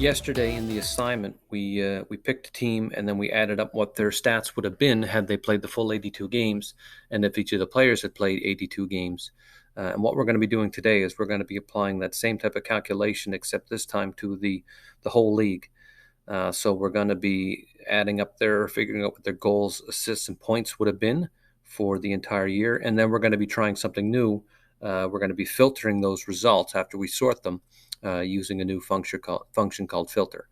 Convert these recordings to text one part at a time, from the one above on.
yesterday in the assignment, we picked a team and then we added up what their stats would have been had they played the full 82 games, and if each of the players had played 82 games. And what we're going to be doing today is we're going to be applying that same type of calculation, except this time to the whole league. So we're going to be adding up figuring out what their goals, assists, and points would have been for the entire year, and then we're going to be trying something new. We're going to be filtering those results after we sort them using a new function called filter.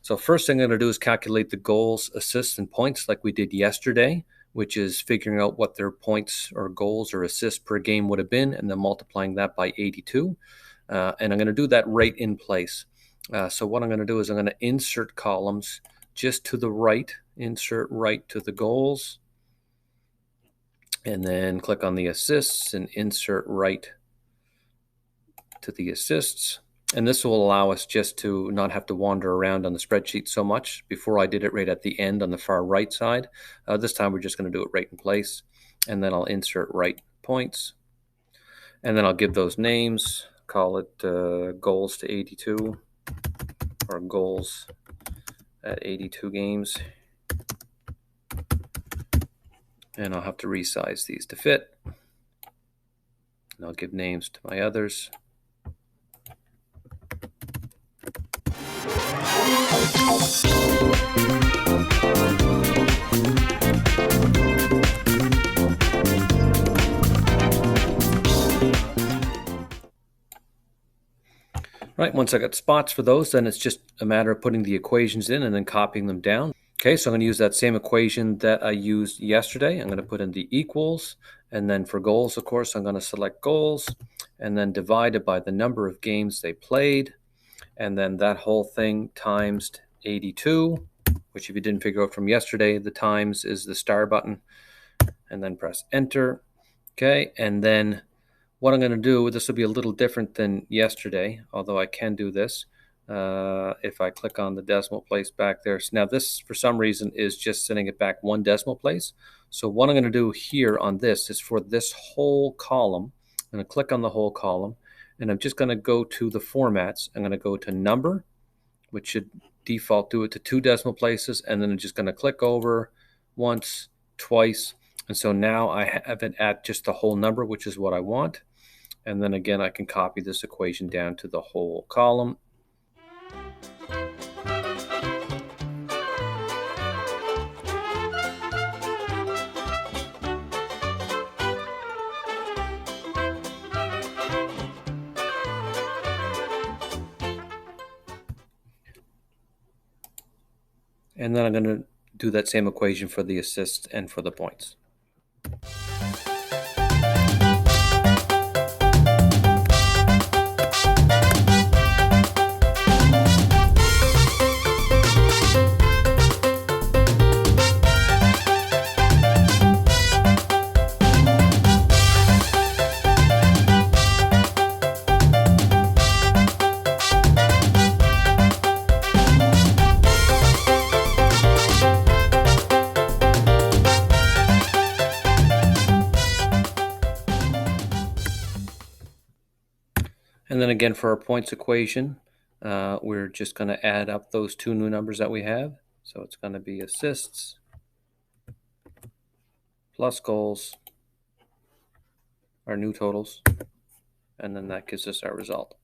So first thing I'm going to do is calculate the goals, assists, and points like we did yesterday, which is figuring out what their points or goals or assists per game would have been, and then multiplying that by 82. And I'm going to do that right in place. So what I'm going to do is I'm going to insert columns just to the right, insert right to the goals, and then click on the assists and insert right to the assists. And this will allow us just to not have to wander around on the spreadsheet so much. Before I did it right at the end on the far right side. This time we're just going to do it right in place. And then I'll insert right points. And then I'll give those names, call it goals to 82 or goals at 82 games. And I'll have to resize these to fit. And I'll give names to my others. Right, once I got spots for those, then it's just a matter of putting the equations in and then copying them down. Okay, so I'm going to use that same equation that I used yesterday. I'm going to put in the equals, and then for goals, of course, I'm going to select goals, and then divide it by the number of games they played, and then that whole thing times 82, which if you didn't figure out from yesterday, the times is the star button, and then press enter. Okay, and then what I'm going to do, this will be a little different than yesterday, although I can do this. If I click on the decimal place back there. So now this, for some reason, is just sending it back one decimal place. So what I'm going to do here on this is for this whole column, I'm going to click on the whole column, and I'm just going to go to the formats. I'm going to go to number, which should default do it to 2 decimal places, and then I'm just going to click over once, twice, and so now I have it at just the whole number, which is what I want. And then again, I can copy this equation down to the whole column. And then I'm going to do that same equation for the assists and for the points. And then again, for our points equation, we're just going to add up those 2 new numbers that we have. So it's going to be assists plus goals, our new totals, and then that gives us our result.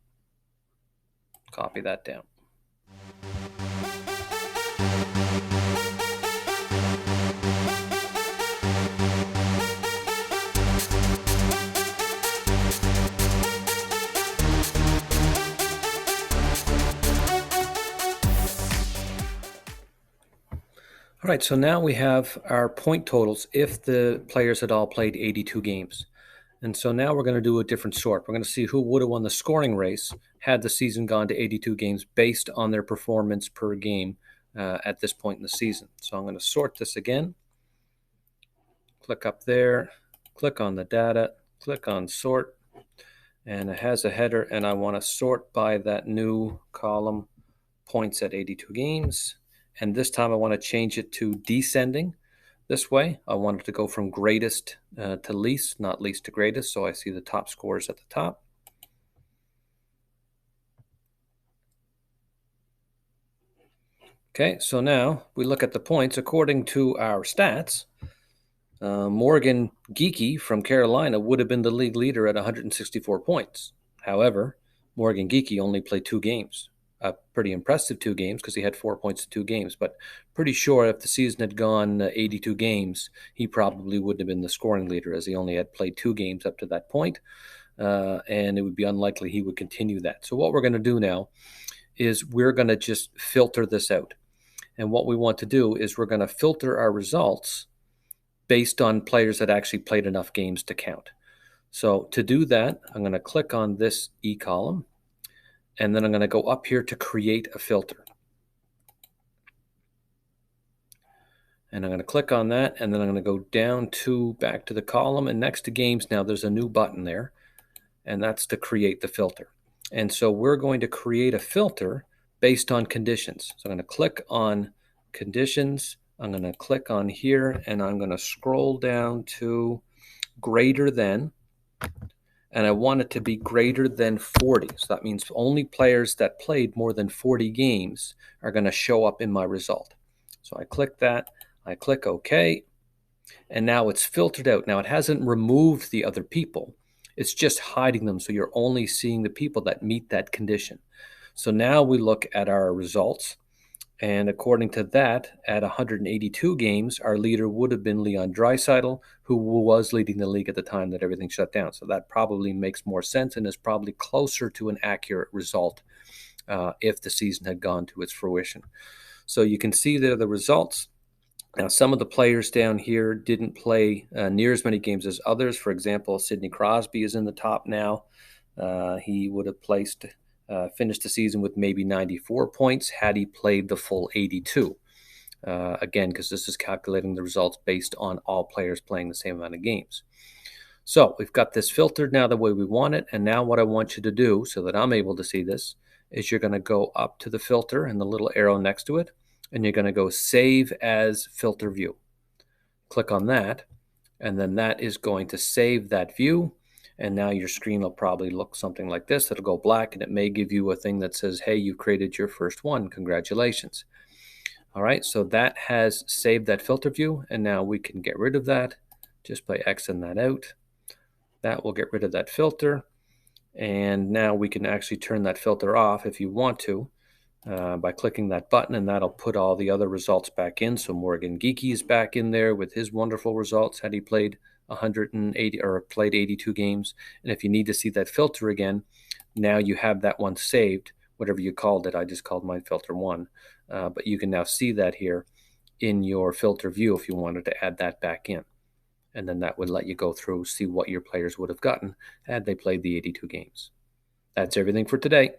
Copy that down. All right, so now we have our point totals if the players had all played 82 games. And so now we're going to do a different sort. We're going to see who would have won the scoring race had the season gone to 82 games based on their performance per game at this point in the season. So I'm going to sort this again. Click up there, click on the data, click on sort, and it has a header, and I want to sort by that new column, points at 82 games. And this time I want to change it to descending. This way, I want it to go from greatest to least, not least to greatest, so I see the top scores at the top. Okay, so now we look at the points according to our stats. Morgan Geeky from Carolina would have been the league leader at 164 points. However, Morgan Geeky only played 2 games. Pretty impressive 2 games because he had 4 points in 2 games. But pretty sure if the season had gone 82 games, he probably wouldn't have been the scoring leader as he only had played 2 games up to that point. And it would be unlikely he would continue that. So what we're going to do now is we're going to just filter this out. And what we want to do is we're going to filter our results based on players that actually played enough games to count. So to do that, I'm going to click on this E column, and then I'm going to go up here to create a filter. And I'm going to click on that, and then I'm going to go down to back to the column, and next to games now there's a new button there, and that's to create the filter. And so we're going to create a filter based on conditions. So I'm going to click on conditions. I'm going to click on here, and I'm going to scroll down to greater than, and I want it to be greater than 40. So that means only players that played more than 40 games are going to show up in my result. So I click that, I click OK, and now it's filtered out. Now it hasn't removed the other people. It's just hiding them, so you're only seeing the people that meet that condition. So now we look at our results, and according to that, at 182 games, our leader would have been Leon Draisaitl, who was leading the league at the time that everything shut down. So that probably makes more sense and is probably closer to an accurate result if the season had gone to its fruition. So you can see there the results. Now, some of the players down here didn't play near as many games as others. For example, Sidney Crosby is in the top now. He would have finished the season with maybe 94 points had he played the full 82. Again, because this is calculating the results based on all players playing the same amount of games. So we've got this filtered now the way we want it. And now what I want you to do so that I'm able to see this is you're going to go up to the filter and the little arrow next to it, and you're going to go Save as Filter View. Click on that, and then that is going to save that view. And now your screen will probably look something like this. It'll go black, and it may give you a thing that says, hey, you created your first one. Congratulations. All right, so that has saved that filter view, and now we can get rid of that just by Xing that out. That will get rid of that filter, and now we can actually turn that filter off if you want to by clicking that button, and that'll put all the other results back in. So Morgan Geeky is back in there with his wonderful results had he played 180 or played 82 games. And if you need to see that filter again, now you have that one saved, whatever you called it. I just called mine filter 1. But you can now see that here in your filter view if you wanted to add that back in. And then that would let you go through, see what your players would have gotten had they played the 82 games. That's everything for today.